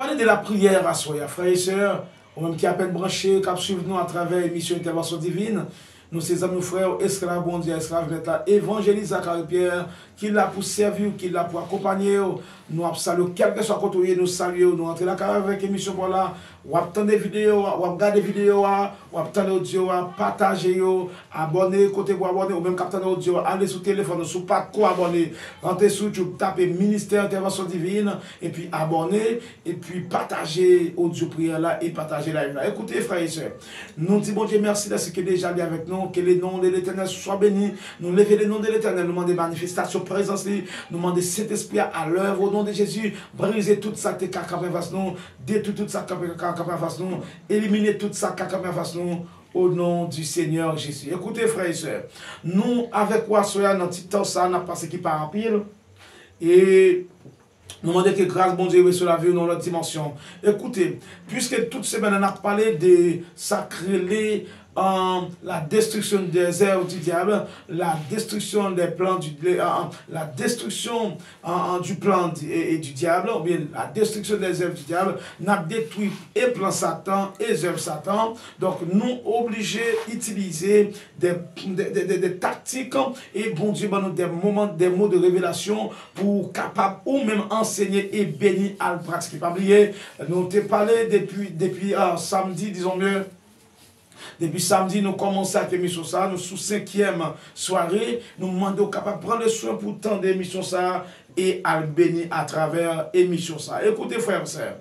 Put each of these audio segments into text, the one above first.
Parlez de la prière à soi, frères et sœurs, ou même qui a peine branché, qui suivent nous à travers l'émission Intervention Divine. Nous, ces amis, frères, esclaves, bon Dieu, esclaves, mettre évangélise à Pierre, qui l'a pour servir, qui l'a pour accompagner. Nous saluons, quel que soit côté, nous saluons, nous entrons là avec l'émission pour là. Ou attendre des vidéos, ou regarder des vidéos, ou attendre audio, partager, abonner, côté pour abonner, ou même capter audio, aller sur téléphone, sur pas quoi abonner, rentrer sur YouTube, taper Ministère Intervention Divine, et puis abonner, et puis partager audio prière là, et partager live là. Écoutez, frères et sœurs, nous disons bon Dieu merci de ce qui est déjà là avec nous, que les noms de l'Éternel soient bénis, nous levons les noms de l'Éternel, nous demandons des manifestations, présence, nous demandons cet esprit à l'œuvre au nom de Jésus, briser toute ça, tes caca face nous, détruire toute ça, face nous, éliminer toute ça, face nous, au nom du Seigneur Jésus. Écoutez, frères et sœurs, nous, avec quoi soya, dans petit temps, ça, n'a passé qui par en pile, et nous demandons que grâce, bon Dieu, sur la vie dans notre dimension. Écoutez, puisque toute semaine, on a parlé de sacrer la destruction des œuvres du diable, la destruction des plans du la destruction du plan du diable, ou bien la destruction des œuvres du diable, n'a détruit et plan Satan et œuvres Satan. Donc nous obligés d'utiliser des tactiques et bon Dieu, des moments, des mots de révélation pour capable ou même enseigner et bénir à le pratiquer. Pas oublier, nous t'ai parlé depuis samedi, disons mieux. Depuis samedi, nous commençons à l'émission ça, nous sous 5e soirée, nous demandons capable de prendre le soin pour tant d'émissions ça et à le bénir à travers l'émission ça. Écoutez, frères et sœurs,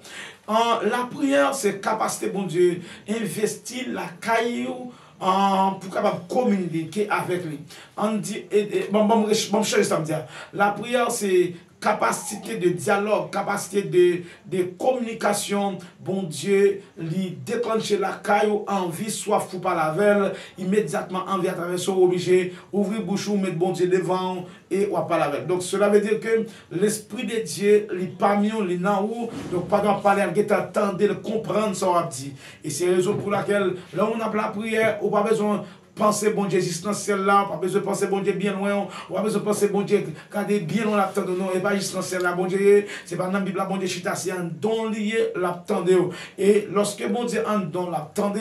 la prière, c'est capacité, bon Dieu, investir la caillou pour capable communiquer avec lui. On dit, bon, ça me dit, la prière, c'est capacité de dialogue, capacité de communication, bon Dieu, lui déclencher la caillou, envie, soif ou pas la veille, immédiatement envie à travers son obligé, ouvrir bouche ou mettre bon Dieu devant et ou pas la veille. Donc cela veut dire que l'Esprit de Dieu, lui parmi nous, lui nan ou, donc pendant parler, il attendre de comprendre ce qu'on dit. Et c'est la raison pour laquelle, là où on a la prière, on n'a pas besoin penser bon Dieu existentiel là, pas besoin de penser bon Dieu bien loin, on pas besoin de penser bon Dieu garder bien loin l'attente de nous, et pas existentiel là, bon Dieu, c'est pas dans la Bible, bon Dieu chita, c'est un don lié l'attente. Et lorsque bon Dieu en don l'attente,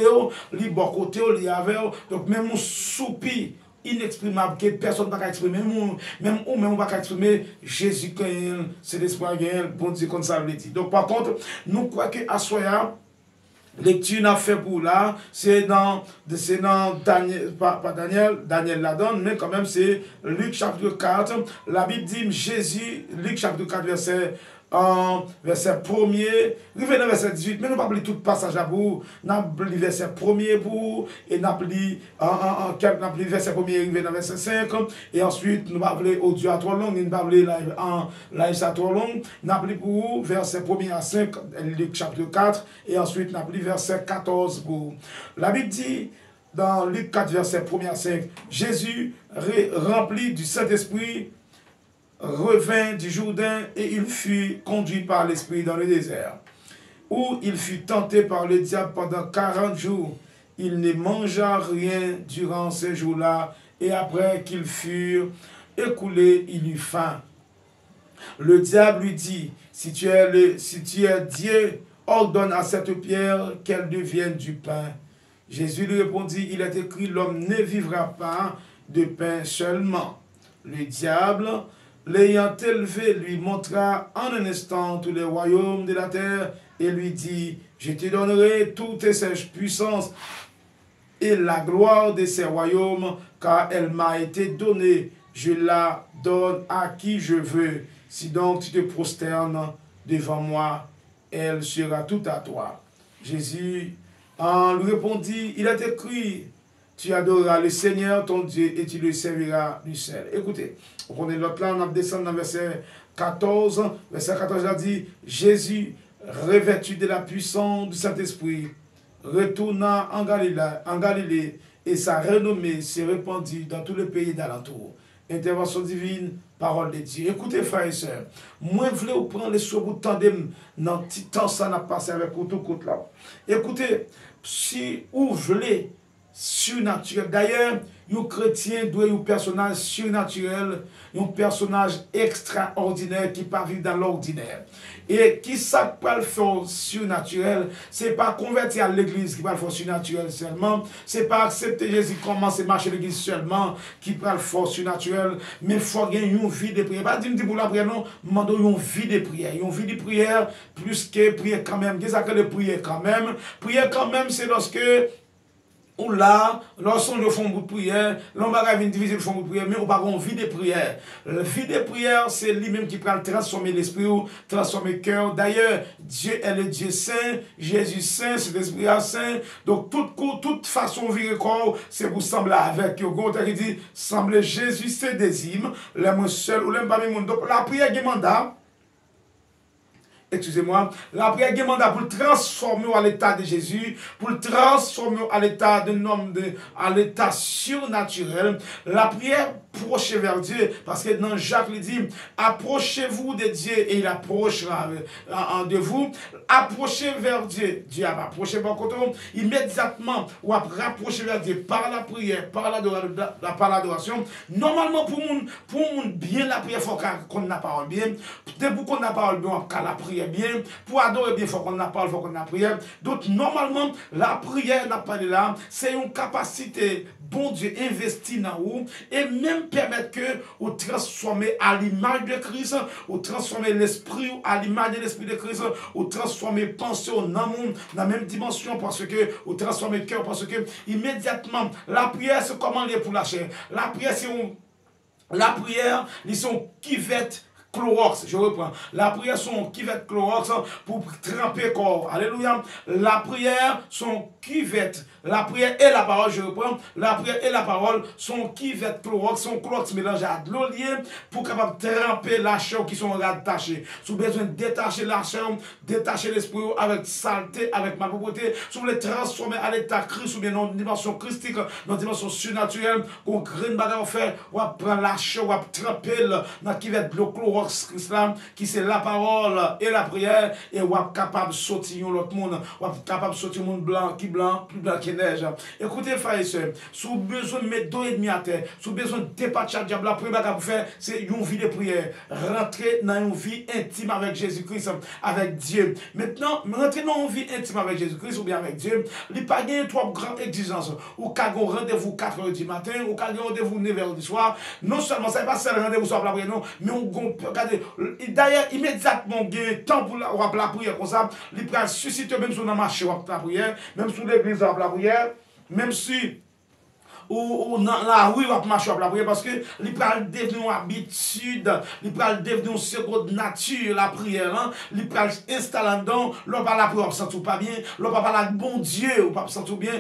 li bon côté, li avec, donc même un soupir inexprimable que personne ne peut exprimer, même on ne peut pas exprimer, Jésus, c'est l'espoir, bon Dieu, comme ça le dit. Donc par contre, nous croyons qu'à Soya, lecture n'a fait pour là, c'est dans Daniel, pas Daniel la donne, mais quand même c'est Luc chapitre 4. La Bible dit Jésus, Luc chapitre 4, verset 1er, arrivé dans verset 18, mais nous pas lire tout le passage à bout, nous avons verset 1er pour, et nous avons verset 1er, arrivé dans verset 5, et ensuite nous avons audio à trop long, nous avons live à trop long, nous avons pour verset 1er à 5, Luc chapitre 4, et ensuite nous avons verset 14 pour. La Bible dit, dans Luc 4, verset 1er à 5, Jésus rempli du Saint-Esprit, revint du Jourdain et il fut conduit par l'Esprit dans le désert, où il fut tenté par le diable pendant 40 jours. Il ne mangea rien durant ces jours-là, et après qu'ils furent écoulés, il eut faim. Le diable lui dit, si tu es Dieu, ordonne à cette pierre qu'elle devienne du pain. Jésus lui répondit, il est écrit, l'homme ne vivra pas de pain seulement. Le diable, l'ayant élevé, lui montra en un instant tous les royaumes de la terre et lui dit, je te donnerai toutes ces puissances et la gloire de ces royaumes, car elle m'a été donnée. Je la donne à qui je veux. Si donc tu te prosternes devant moi, elle sera toute à toi. Jésus en lui répondit, il est écrit, tu adoreras le Seigneur ton Dieu et tu le serviras du seul. Écoutez, on connaît l'autre là, on descend dans verset 14. Verset 14 a dit, Jésus, revêtu de la puissance du Saint-Esprit, retourna en Galilée et sa renommée s'est répandue dans tout le pays d'alentour. Intervention divine, parole de Dieu. Écoutez, frères et sœurs, moi, je voulais vous prendre les soins pour tandem dans le petit temps, ça n'a passé avec tout côté là. Écoutez, si vous voulez surnaturel, d'ailleurs, un chrétien doit être un personnage surnaturel, un personnage extraordinaire qui pas vivre dans l'ordinaire. Et qui ça peut le faire surnaturel, c'est pas convertir à l'église qui va le faire surnaturel seulement, c'est pas accepter Jésus commencer à marcher à l'église seulement qui peut le faire surnaturel, mais il faut gagner une vie de prière. Pas dire pour la prière, non, demande une vie de prière. Une vie de prière plus que prière quand même. Qu'est-ce que le prière quand même? Prière quand même, c'est lorsque ou là, lorsqu'on fait un bout de prière, l'on va diviser le fond de prière, mais on va une vie de prière. La vie de prière, c'est lui-même qui peut transformer l'esprit, transformer le cœur. D'ailleurs, Dieu est le Dieu saint, Jésus saint, c'est l'esprit saint. Donc, toute façon de vivre corps, c'est pour sembler avec. Il dit, sembler Jésus, c'est des hymnes, les moins seuls ou les pas même. Donc, la prière qui mandat. Excusez-moi, la prière est mandat pour le transformer à l'état de Jésus, pour le transformer à l'état d'un homme, à l'état surnaturel. La prière approche vers Dieu, parce que dans Jacques, il dit, approchez-vous de Dieu et il approchera de vous. Approchez vers Dieu. Dieu va approcher par côté, immédiatement, ou après rapprocher vers Dieu par la prière, par l'adoration. Normalement, pour bien la prière, il faut qu'on ait la parole bien. Pour qu'on ait la parole bien, on la prière bien. Pour adorer bien, il faut qu'on ait la parole, il faut qu'on ait la prière. Donc, normalement, la prière n'a pas de là. C'est une capacité, bon Dieu, investie dans vous. Et même permettre que vous transformez à l'image de Christ, vous transformez l'esprit à l'image de l'esprit de Christ, vous transformez pensée dans la même dimension parce que vous transformez le cœur parce que immédiatement la prière c'est comment lié pour la chair. La prière ils sont kivet Clorox, je reprends. La prière sont cuvette Clorox pour tremper le corps. Alléluia. La prière sont cuvette. La prière et la parole, je reprends. La prière et la parole sont cuvette Clorox, sont Clorox mélangés à de l'eau liée pour capable tremper la chair qui sont rattachées. Si vous avez besoin de détacher la chair, détacher l'esprit avec saleté, avec malpropreté, si vous voulez transformer à l'état Christ ou bien dans une dimension christique, dans une dimension surnaturelle, qu'on graine bagarre faire, on va prendre la chair, on va tremper dans cuvette de l'eau Clorox. Qui c'est la parole et la prière et on est capable de sortir l'autre monde, on est capable de sortir le monde blanc, plus blanc que neige. Écoutez, frères et sœurs, si vous avez besoin de mettre 2,5 à terre, si vous avez besoin de dépatcher le diable, la première chose que vous faire, c'est une vie de prière. Rentrer dans une vie intime avec Jésus-Christ, avec Dieu. Maintenant, rentrer dans une vie intime avec Jésus-Christ ou bien avec Dieu, il n'y a pas de trois grandes exigences. Ou qu'à un rendez-vous 4 h du matin, ou qu'à un rendez-vous 9 h du soir. Non seulement, ça n'est pas seulement rendez-vous sur la prière, non, mais on regardez, d'ailleurs, immédiatement, il y a un temps pour la prière comme ça, il peut susciter même sur la marche la prière, même sur l'église la prière, même si ou dans la rue on marche la prière parce que il peut devenir une habitude, il peut devenir une seconde nature la prière, hein? Il peut installer dedans, l'on pas la prière, on ne sent pas bien, l'on pas parler bon Dieu, on pas se sent bien.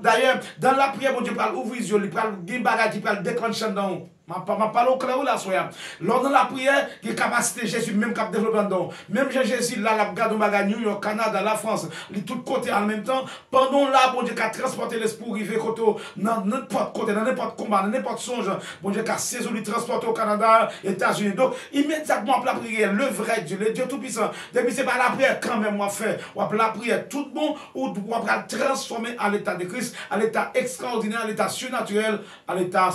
D'ailleurs, dans la prière, bon Dieu parle ouvrir les yeux, il parle des bagages qui parle déclencher dedans. Je parle au clair là, soya. Lors de la prière, il y a capacité Jésus même qui a développé dedans. Même Jésus là, la garde au New York, Canada, la France, les tout côté en même temps. Pendant là, bon Dieu qui a transporté l'esprit, rivé côté, dans n'importe côté, dans n'importe combat, dans n'importe songe. Bon Dieu qui a saisi le transporté au Canada, États-Unis. Donc, immédiatement, la prière, le vrai Dieu, le Dieu tout-puissant. Depuis, c'est pas la prière quand même, moi, fait. On va la prière tout bon, ou on va transformer à l'état de Christ, à l'état extraordinaire, à l'état surnaturel, à l'état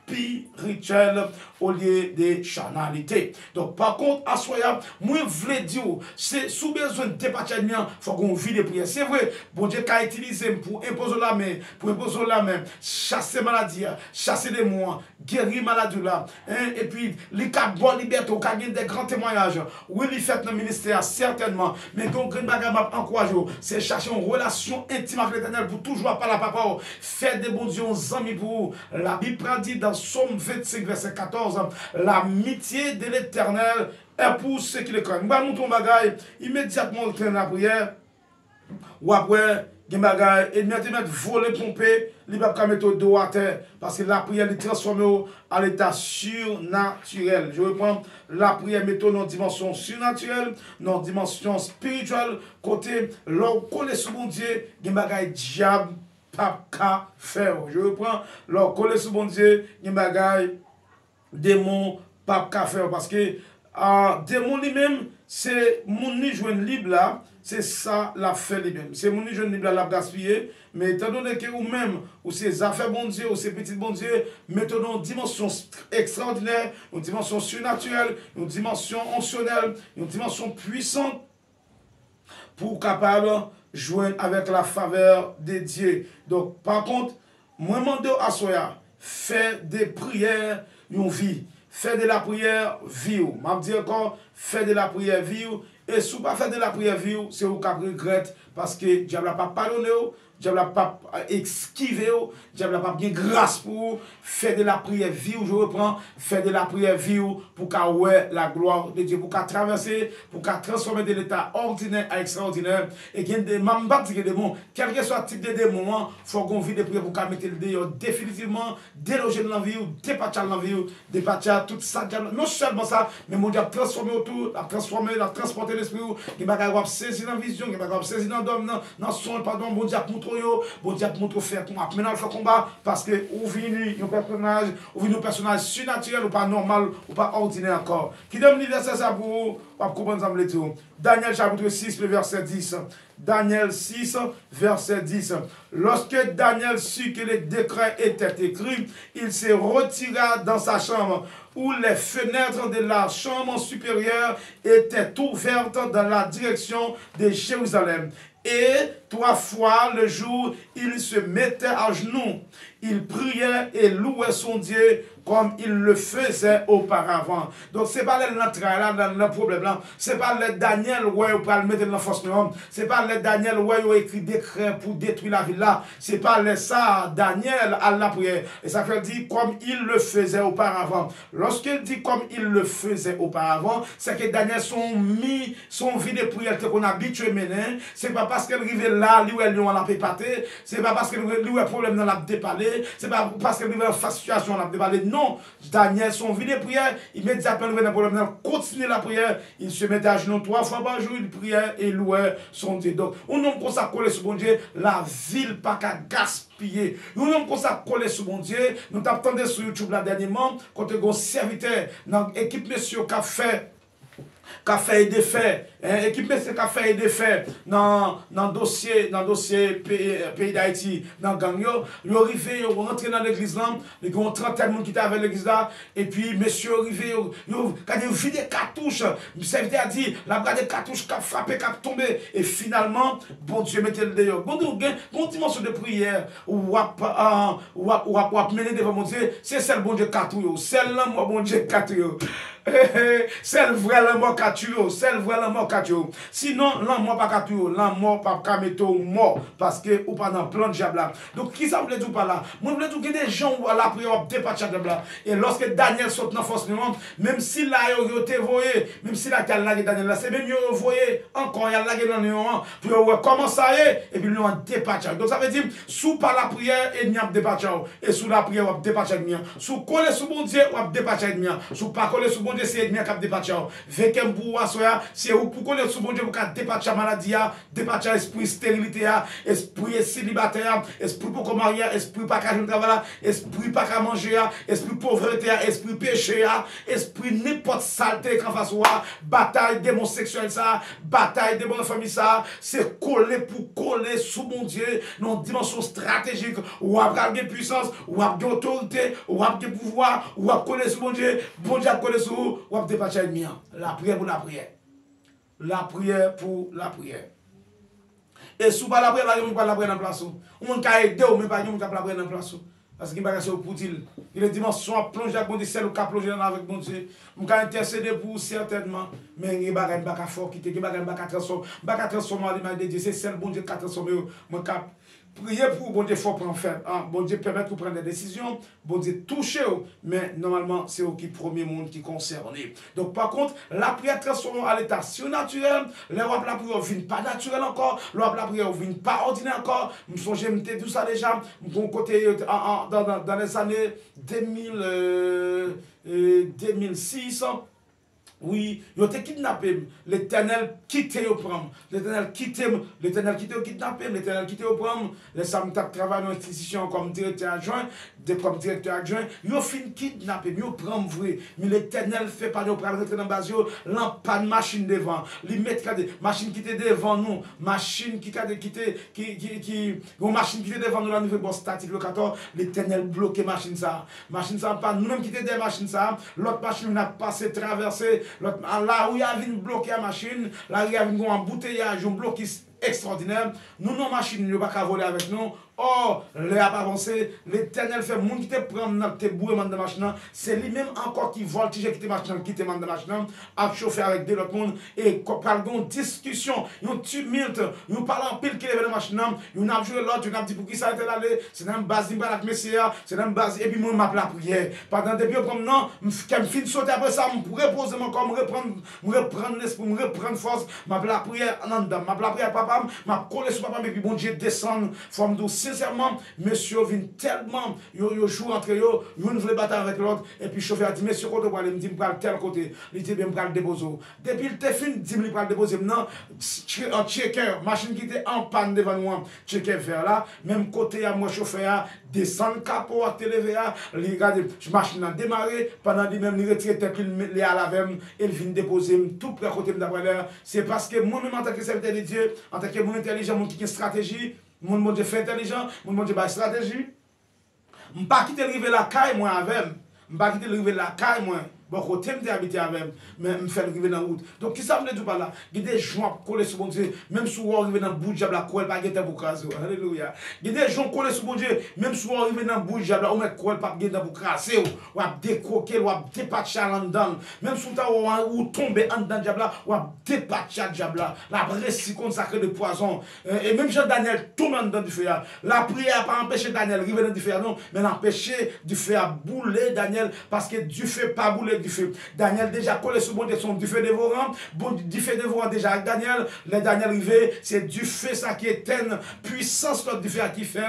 spirituel au lieu de charnalité. Donc, par contre, à soi, moi, je voulais dire, c'est sous besoin de départir, il faut qu'on vit des prières. C'est vrai, bon Dieu a utilisé pour imposer la main, chasser maladie, chasser les mois, guérir maladie là. Et puis, les cas de bonne liberté, on a des grands témoignages. Oui, il fait dans le ministère, certainement. Mais qu'on a un encourage, c'est chercher une relation intime avec l'Éternel pour toujours parler à papa. Faire des bons dieux, amis pour vous. La Bible dit dans Somme 25, verset 14, l'amitié de l'Éternel est pour ceux qui le craignent. Nous ton bagaille, immédiatement on traîne la prière, ou après, il bagaille, et immédiatement voler, pomper, il va pas mettre dos à terre, parce que la prière est transformée à l'état surnaturel. Je reprends, la prière mettre dans une dimension surnaturelle, dans une dimension spirituelle, côté, l'homme connaît ce bon Dieu, il bagaille diable, pas faire. Je reprends, leur coller sur bon Dieu, il bagaille démon pas faire parce que démon lui-même c'est mon ni joindre libre là, c'est ça la fait lui-même. C'est mon ni joindre libre là, la gaspiller. Mais étant donné que vous-même, ou ces affaires bon Dieu, ou ces petits bon Dieu, mettons une dimension extraordinaire, une dimension surnaturelle, une dimension ontionnelle, une dimension puissante pour capable joindre avec la faveur de Dieu. Donc, par contre, moi, je à Soya, faire des prières, une vie. Faire de la prière, vie. Je dis encore, faire de la prière, vie. Et si vous ne pas faire de la prière, vie, c'est vous qui regrettez parce que le diable n'a pas pardonné. Diable n'a pas esquivé, diable n'a pas bien grâce pour vous. Faire de la prière vie, je reprends, faire de la prière vie pour qu'à ouais la gloire de Dieu, pour qu'à traverser, pour qu'à transformer de l'état ordinaire à extraordinaire. Et qu'il y a des membres des démons, quel que soit le type de démon, il faut qu'on vive de prière pour qu'à mettre le dehors définitivement, déloger dans la vie, dépatcher dans la vie, dépatcher tout ça. Non seulement ça, mais mon diable transformer autour, la transformer, la transporter l'esprit, qui va saisir dans la vision, qui va saisir dans le son, pardon, mon diable bon Dieu montre faire combat maintenant il faut combat parce que ou vini un personnage surnaturel ou pas normal ou pas ordinaire encore qui donne l'universel ça pour comprendre ça le tout. Daniel chapitre 6 le verset 10. Daniel 6 verset 10. Lorsque Daniel sut que le décret était écrit, il se retira dans sa chambre où les fenêtres de la chambre supérieure étaient ouvertes dans la direction de Jérusalem. Et 3 fois le jour, il se mettait à genoux. Il priait et louait son Dieu comme il le faisait auparavant. Donc, ce n'est pas l'entrée là, dans le problème là. Ce n'est pas le Daniel où il peut le mettre dans la force. Ce n'est pas le Daniel où il a écrit des décret pour détruire la ville là. Ce n'est pas le ça, Daniel à la prière. Et ça veut dire comme il le faisait auparavant. Lorsqu'il dit comme il le faisait auparavant, c'est que Daniel son vie de prière qu'on a habitué mener. Ce n'est pas parce qu'elle arrive là, lui où elle a pépaté. Ce n'est pas parce qu'elle lui a problème dans la déparler. Ce n'est pas parce qu'elle arrive en situation dans la déparler. Non, Daniel, son vie de prière, immédiatement, il problème, continue la prière, il se mettait à genoux 3 fois par jour, il priait et louait son Dieu. Donc, on homme comme ça collé sur bon Dieu, la ville pas qu'à gaspiller. On homme comme ça collé sur bon Dieu, nous t'attendons sur YouTube là dernièrement, quand un serviteur dans l'équipe monsieur qui a fait et défait, équipe monsieur qui a fait et défait dans le dossier pays d'Haïti, dans le gang, ils sont arrivés, ils sont rentrés dans l'église là, ils ont 30 personnes qui étaient avec l'église là, et puis monsieur est arrivé, quand ils ont vu des cartouches, le serviteur a dit, la bras des cartouches qui a frappé, qui a tombé, et finalement, bon Dieu mettez le dehors. Bon Dieu, une dimension de prière, ou à mener devant mon Dieu, c'est celle bon Dieu cartouille, celle-là, moi bon Dieu cartouille. C'est vrai l'amour catio, c'est vrai l'amour catio. Sinon, l'amour pas catio, l'amour pas caméto mort parce que ou pas dans plan de diable là. Donc qui ça voulait tout par là? Moi voulais tout que des gens à la prière dépatcher de là. Et lorsque Daniel saute dans force même si là il était voyé, même si là qu'il a Daniel là, c'est même mieux voyé encore il a lagué dans néant pour comment ça est et puis nous en dépatcher. Donc ça veut dire sous par la prière et n'y a dépatcher et sous la prière on dépatcher mien. Sous coller sous bon Dieu on dépatcher mien. Sous pas coller sous bon Dieu c'est ennemi qui dépatcher. Vekem pour assoya, c'est où pour connaître sous bon Dieu pour dépatcher maladie, dépatcher esprit stérilité, esprit célibataire, esprit pour marier, esprit pas qu'à travailler, esprit pas qu'à manger, esprit pauvreté, esprit péché, esprit n'importe saleté qu'en face bataille démon sexuel ça, bataille démon famille ça, c'est coller pour coller sous mon Dieu dans une dimension stratégique ou avoir de puissance, ou avoir d'autorité, ou avoir de pouvoir, ou avoir coller sous mon Dieu coller sous ou dépatcher ennemi. La prière pour la prière. La prière pour la prière. Et sous la prière, il n'y a pas la prière dans place. On peut aider, mais pas la prière dans place. Parce qu'il n'y a pas de pour dire. Il est dimension à plonger avec mon Dieu, ou à plonger avec mon Dieu. On peut intercéder pour vous certainement. Mais il n'y a pas de fort qui il n'y a pas de transformer. Il n'y a pas de transformer l'image de Dieu. C'est celle bon Dieu qui a transformé. Priez pour bon Dieu faut prendre faire. Bon Dieu permet de prendre des décisions. Bon Dieu toucher. Mais normalement, c'est au qui premier monde qui concerne. Donc par contre, la prière transforme à l'état surnaturel. La prière vient pas naturel encore. La prière vient pas ordinaire encore. Je songe tout ça déjà. Mon côté dans les années 2006. Oui, ils ont été kidnappés. L'Éternel quitté au prendre. L'Éternel quitté au kidnappé. L'Éternel quitté au prendre. Les femmes qui travaillent dans l'institution comme directeur adjoint, ils ont fini kidnappé. Ils ont pris vrai. Mais l'Éternel fait pas de rentrer dans le base. Pas de machine devant. Ils mettent des machines qui étaient devant nous. Machine qui une machine qui était devant nous, la nouvelle bosse statique, le 14. L'Éternel bloqué machine ça. Machine ça, pas nous-mêmes qui étaient des machines ça. L'autre machine n'a passé, traversé. Là où il y a une bloqué la machine, là où il y a un embouteillage, un blocus extraordinaire, nous, nos machines, nous ne pouvons pas voler avec nous. Or, les a avancé, l'Éternel fait monde qui te prend dans tes bouées de machine, c'est lui-même encore qui vole, qui te machine, qui te mande de machine, à chauffer avec des autres monde, et parle d'une discussion, une tumulte, nous parlons en pile qui est de machine, nous avons joué l'autre, nous avons dit pour qui ça a été allé, c'est dans le base, la Messia, c'est dans le base, et puis moi, je m'appelle la prière. Pendant depuis comme non, quand je finis de sauter après ça, je pourrais reposer mon corps, je reprendre l'esprit, je reprendre force, je m'appelle la prière en dedans, je m'appelle la prière papa, je coller sur papa, et puis bon Dieu descend, forme douce. Sincèrement, monsieur vient tellement, il joue entre eux, il veut battre avec l'autre, et puis le chauffeur a dit, monsieur, côté, il me dit, je vais tel côté, il dit, je vais le déposer. Depuis le fin, il dit, je vais le déposer. Non, un checker, machine qui était en panne devant moi, checker vers là, même côté, à moi, chauffeur, descendre capot, à téléver, il regarde, machine a démarré, pendant qu'il même, il retire tête, il est à la veine, il vient déposer, tout près à côté de l'air. C'est parce que moi-même, en tant que serviteur de Dieu, en tant que mon intelligent, mon qui a une stratégie, mon Dieu fait intelligent, mon Dieu a stratégie. Je ne vais pas quitter le rive la caille, moi, avec. Je ne vais pas quitter le rive la caille, moi. Bon, côté me habité avec, mais me faire arriver dans la route. Donc, qui ça veut dire par là? Il y a des gens collés sur mon Dieu, même si on arrive dans le bout de diable, la colle pas guetter pour craser. Alléluia. Il y a des gens collés sur mon Dieu, même si on arrive dans le bout de diable, on met colle pas guetter pour craser, ou à décoquer, ou à dépatcher en dedans. Même si on tombe en dedans diable, ou à dépatcher le diable, la bresse consacrée de poison. Et même Jean-Daniel tombe en dedans du feu. La prière n'a pas empêché Daniel d'arriver dans du feu, non, mais l'empêché du feu à bouler Daniel, parce que du feu pas bouler du feu. Daniel déjà collé sur bon Dieu son du feu dévorant. Bon, du feu dévorant déjà avec Daniel. Les Daniel arrivé, c'est du feu ça qui éteint puissance du feu qui fait,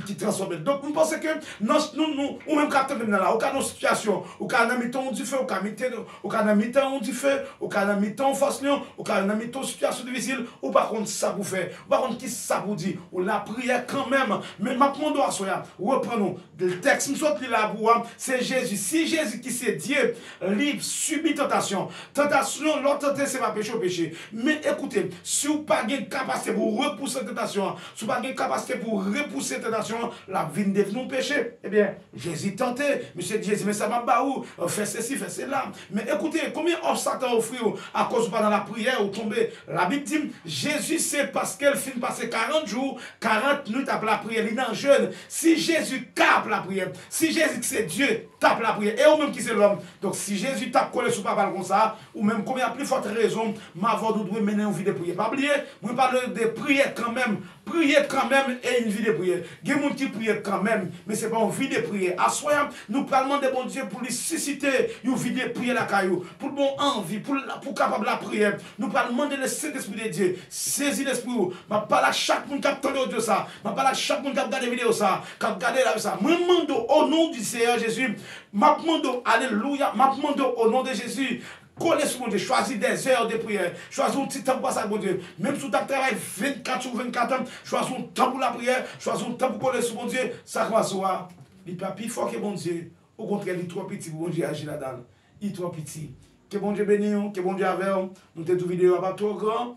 qui transforme. Donc, nous pensons que nous, ou même quand on est là, au cas de situation, au cas de mi-temps du feu, au cas de mi-temps du feu, au cas de mi-temps force lion, au cas de mi-temps situation difficile, ou par contre ça vous fait, ou par contre qui ça vous dit, ou la prière quand même, mais maintenant doit soya, reprenons le texte, nous sommes là pour c'est Jésus. Si Jésus qui c'est Dieu, libre, subit tentation. Tentation, l'autre tentation, c'est pas péché au péché. Mais écoutez, si vous n'avez pas de capacité pour repousser la tentation, si vous n'avez pas de capacité pour repousser la tentation, la vie ne devient péché. Eh bien, Jésus tentait. Monsieur Jésus, mais ça m'a pas où, fais ceci, fais cela. Mais écoutez, combien de Satan offre à cause pas dans la prière ou tomber. La Bible dit, Jésus, c'est parce qu'elle finit passer 40 jours, 40 nuits après la prière. Il est en jeûne. Si Jésus tape la prière, si Jésus c'est Dieu, tape la prière, et ou même qui c'est l'homme. Donc si Jésus tape collé sur papa comme ça, ou même combien plus forte raison, ma voix doit mener une vie de prière. Pas oublier, moi parle de prière quand même. Prier quand même et une vie de prière. Il y a des gens qui prient quand même, mais ce n'est pas une vie de prière. À soi, nous parlons de bon Dieu pour lui susciter une vie de prière la caillou, pour bon envie, pour capable la prière. Nous parlons de le Saint-Esprit de Dieu. Saisis l'Esprit. Je parle à chaque monde qui a entendu de ça. Je parle à chaque monde qui a regardé la vidéo ça, qui a regardé ça. Je demande au nom du Seigneur Jésus. Je demande, alléluia, je demande au nom de Jésus. Collez sur mon Dieu, choisis des heures de prière, choisis un petit temps pour ça, mon Dieu. Même si tu travailles 24 sur 24 ans, choisis un temps pour la prière, choisis un temps pour coller sur mon Dieu, ça va soi. Il n'est pas plus fort que mon Dieu. Au contraire, il est trop petit pour mon Dieu agir là-dedans. Il est trop petit. Que bon Dieu bénisse, que bon Dieu avec nous. Nous avons une vidéo pas trop grand.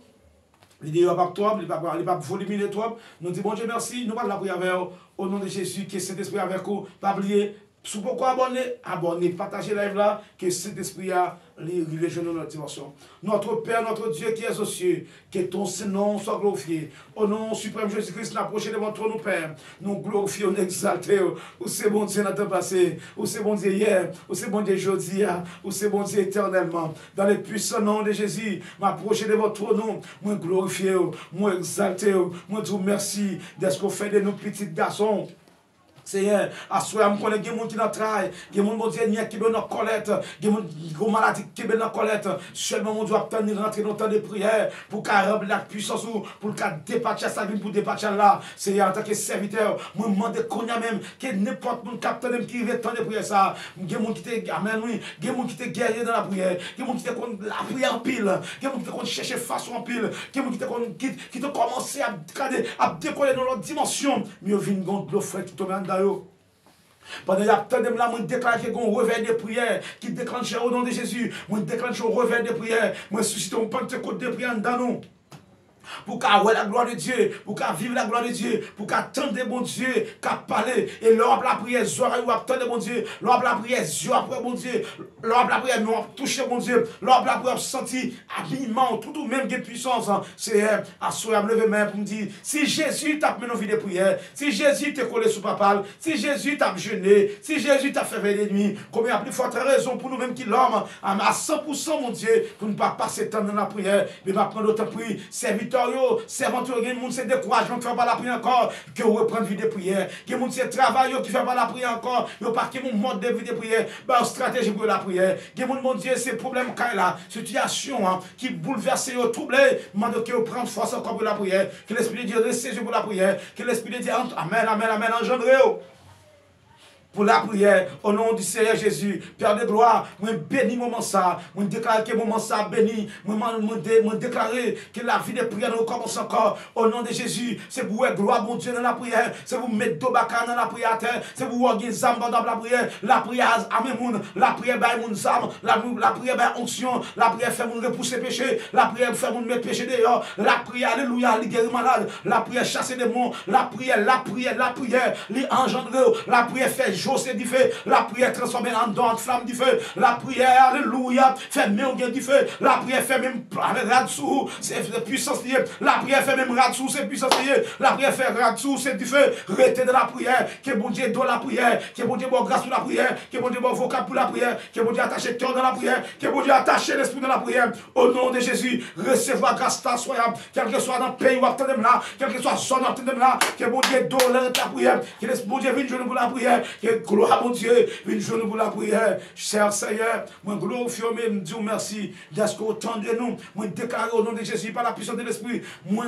Vidéo pas trop, il n'est pas volumineux trop. Nous disons bon Dieu merci, nous allons la prière avec vous. Au nom de Jésus, que cet esprit avec vous, pas oublier. Si vous pouvez abonner, partagez la live là, que cet esprit a les jeunes dans notre dimension. Notre Père, notre Dieu qui est aux cieux, que ton nom soit glorifié. Au nom suprême Jésus-Christ, approchez devant toi, nous Père. Nous glorifions, nous exaltons. Où c'est bon Dieu dans le temps passé, où c'est bon Dieu hier, où c'est bon Dieu aujourd'hui, où c'est bon Dieu éternellement. Dans le puissant nom de Jésus, m'approcher devant toi, nous, moi glorifier, moi exalter, moi dire merci d'être qu'on fait de nos petits garçons. Seigneur, à ce moment, il y a des gens qui dans travail, il y a des gens qui sont dans colette, il y a des gens malades qui sont dans colette. Seulement, mon Dieu, attendre rentrer dans le temps de prière pour qu'il remplir la puissance pour qu'il dépatche sa vie pour dépatcher là. Seigneur, en tant que serviteur, moi, je demande qu'on a même que n'importe qui capteur qui veut temps de prière ça. Il y a des gens qui te amen, oui, il y a des gens qui te guerrier dans la prière, il y a des gens qui te la prière en pile, il y a des gens qui te chercher façon en pile, il y a des gens qui te commencer à décoller dans leur dimension. Mais il vient de l'eau frère qui tombe dans l'eau. Pendant que j'attendais là, je déclare qu'il y a un réveil de prière qui déclenche au nom de Jésus. Je déclenche un réveil de prière. Je suscite un pentecôte de prière dans nous. Pour qu'à voir la gloire de Dieu, pour qu'à vivre la gloire de Dieu, pour qu'à attendre bon Dieu, qu'à parler. Et l'or la prière, zora ou attendre bon Dieu, l'or la prière, yeux après bon Dieu, l'or la prière, nous toucher bon Dieu, l'or la prière, sentir habillement, tout même de puissance. C'est à soi, me lever main pour me dire, si Jésus t'a mené nos vies de prière, si Jésus t'a collé sous papa, si Jésus t'a jeûné, si Jésus t'a fait veiller de nuit, combien a plus forte raison pour nous-mêmes qui l'homme, à 100% mon Dieu, pour ne pas passer temps dans la prière, mais va prendre autant prix, serviteur. Servant, il y a des gens qui se découragent, qui ne font pas la prière encore, qui reprennent vie de prière. Il y a des gens qui travaillent, qui ne font pas la prière encore, ils n'ont pas mon mode de vie de prière, une stratégie pour la prière. Il y a des gens, mon Dieu, ces problèmes qu'il y a là, situation qui bouleverse, troublé, demande qu'ils prennent force encore pour la prière, que l'Esprit de Dieu ressaisisse pour la prière, que l'Esprit de Dieu, amen, amen, amen, engendre. Pour la prière, au nom du Seigneur Jésus, Père de gloire, moi bénis moment ça, moi déclare que moment ça béni, moi déclarer que la vie de prière nous commence encore, au nom de Jésus, c'est pour gloire mon Dieu dans la prière, c'est pour mettre Dobaka dans la prière à terre, c'est pour avoir des âmes dans la prière à moun, la prière by moun âme, la prière by onction, la prière fait moun repousser péché, la prière fait moun mettre péché dehors, la prière, alléluia, li guérir malade, la prière chasser démons, la prière, li engendre, la prière fait c'est du feu, la prière transformée en don de flamme du feu, la prière, alléluia, fait même du feu, la prière fait même radsou, c'est puissance liée, la prière fait même radsou, c'est puissance liée, la prière fait radsou, c'est du feu, restez dans la prière, que bon Dieu donne la prière, que bon Dieu bon grâce pour la prière, que bon Dieu bon vocal pour la prière, que bon Dieu attache cœur dans la prière, que bon Dieu attache l'esprit dans la prière, au nom de Jésus, recevoir grâce soyable, quel que soit dans le pays où attendez là, quel que soit la zone où attendez là, que bon Dieu donne la prière, que bon Dieu vienne jouer pour la prière, que gloire mon Dieu, une journée pour la prière. Cher Seigneur, moi glorifie, me dis merci d'être autant de nous. Moi déclarer au nom de Jésus par la puissance de l'Esprit. Moi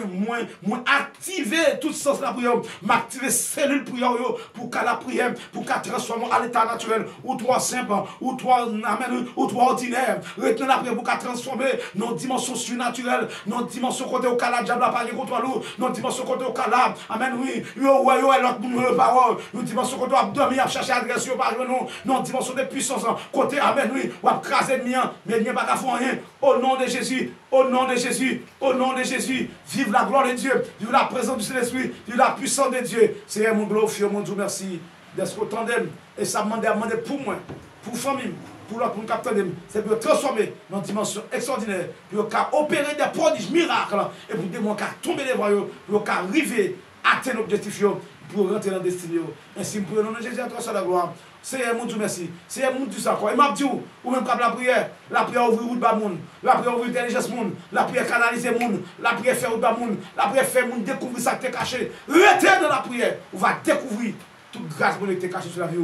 activer toute sens de la prière. M'activer cellule prière pour qu'à la prière, pour qu'à transformer à l'état naturel. Ou toi simple, ou toi amen, ou toi ordinaire. Retenez la prière pour qu'à transformer nos dimensions surnaturelles, nos dimensions côté au calab, diable a parlé contre nous, nos dimensions côté au calab. Amen, oui. Yo, l'autre parole. Nos dimensions côté au dormir, chercher adresse par nous, non dimension de puissance, côté amen, oui, ou à craser le mien, mais il n'y a pas qu'à faire rien, au nom de Jésus, au nom de Jésus, au nom de Jésus, vive la gloire de Dieu, vive la présence du Saint-Esprit, vive la puissance de Dieu, Seigneur mon glorifié, mon Dieu, merci, d'être autant d'aime, et ça m'a demandé pour moi, pour famille, pour nous capter, c'est pour transformer dans une dimension extraordinaire, pour opérer des prodiges, miracles, et pour démontrer qu'à tomber les voyous, pour qu'arriver à atteindre l'objectif, pour rentrer dans la destinée. Ainsi, pour le nom de Jésus, à toi sur la gloire. Seigneur, mon Dieu, merci. Seigneur, mon Dieu, ça quoi. Et m'a dit, ou même comme la prière ouvre route bas moun, la prière ouvre intelligence moun, la prière canaliser moun, la prière faire route bas moun, la prière faire moun découvrir ça qui est caché. Restez dans la prière, on va découvrir toute grâce qui est cachée sur la vie.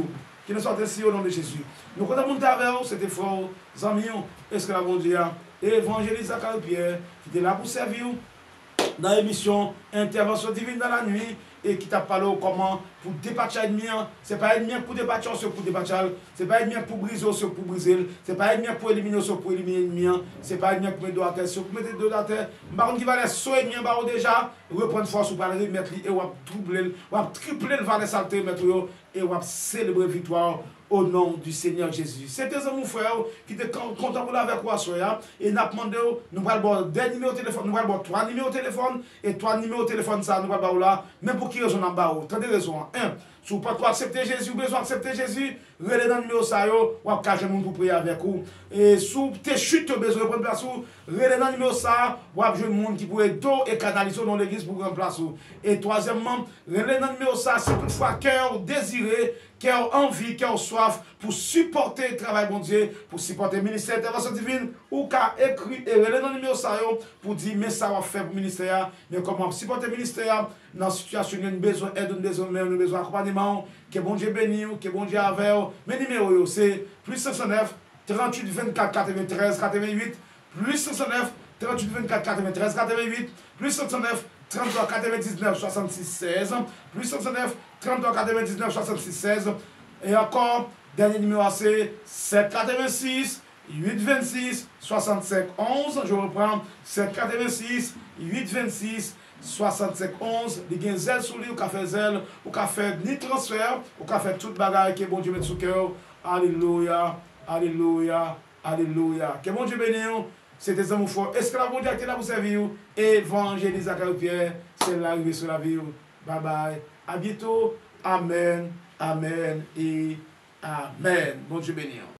Qui ne soit ainsi au nom de Jésus. Nous comptons monter avec vous, c'était fort, amis, esclaves bon Dieu, évangéliste Zacharie Pierre, qui était là pour servir dans l'émission Intervention divine dans la nuit. Et qui t'a parlé comment pour dépatcher l'ennemi. Ce n'est pas l'ennemi pour dépatcher, c'est pour dépatcher. Ce n'est pas l'ennemi pour briser, c'est pour briser. Ce n'est pas l'ennemi pour éliminer, c'est pour éliminer l'ennemi. Ce n'est pas l'ennemi pour mettre de la terre, c'est pour mettre de la terre. Baron qui va les sauver l'ennemi déjà, reprendre force pour aller mettre et on va troubler, on va tripler le valet saleté, et on va célébrer victoire au nom du Seigneur Jésus. C'était mon frère qui était content pour avec moi et nous avons demandé, nous allons avoir des numéros de téléphone, nous allons avoir 3 numéros de téléphone et 3 numéros de téléphone, ça nous allons avoir là, même pour qui raison nous allons avoir. 30 raisons. 1. Si vous ne pouvez pas accepter Jésus, vous besoin d'accepter Jésus, relez dans le numéro ça, vous avez caché pour prier avec vous. Et si vous avez chute, vous besoin de prendre place, relez dans le numéro ça, vous avez un monde qui pourrait dos et canaliser dans l'église pour prendre place. Et troisièmement, relez dans le numéro ça, si toutefois cœur désiré qui ont envie, qui ont soif pour supporter le travail, bon Dieu, pour supporter le ministère d'intervention divine, ou qu'à écrire et relayer dans le numéro ça pour dire, mais ça va faire pour le ministère, mais comment supporter le ministère dans la situation où nous avons besoin d'aide, nous avons besoin d'accompagnement, que bon Dieu bénisse, que bon Dieu avec vous. Mais numéro c'est plus 509 38 24 93 88, plus 509 38 24 93 88, plus 509 33 99 66 16, plus 509 33 99 66 16, et encore, dernier numéro c'est 786 826 65 11, je reprends, 786 826 65 11, il y a un zèle sur lui, ou qu'a fait zèle, ou qu'a fait ni transfert, ou qu'a fait toute bagaille que bon Dieu met sous cœur. Alléluia, alléluia, alléluia. Que bon Dieu bénisse. C'était des amours forts. Esclave mondial qui est là pour servir. Évangélise à Pierre. C'est l'arrivée sur la vie. Bye bye. À bientôt. Amen, amen et amen. Bon Dieu bénisse.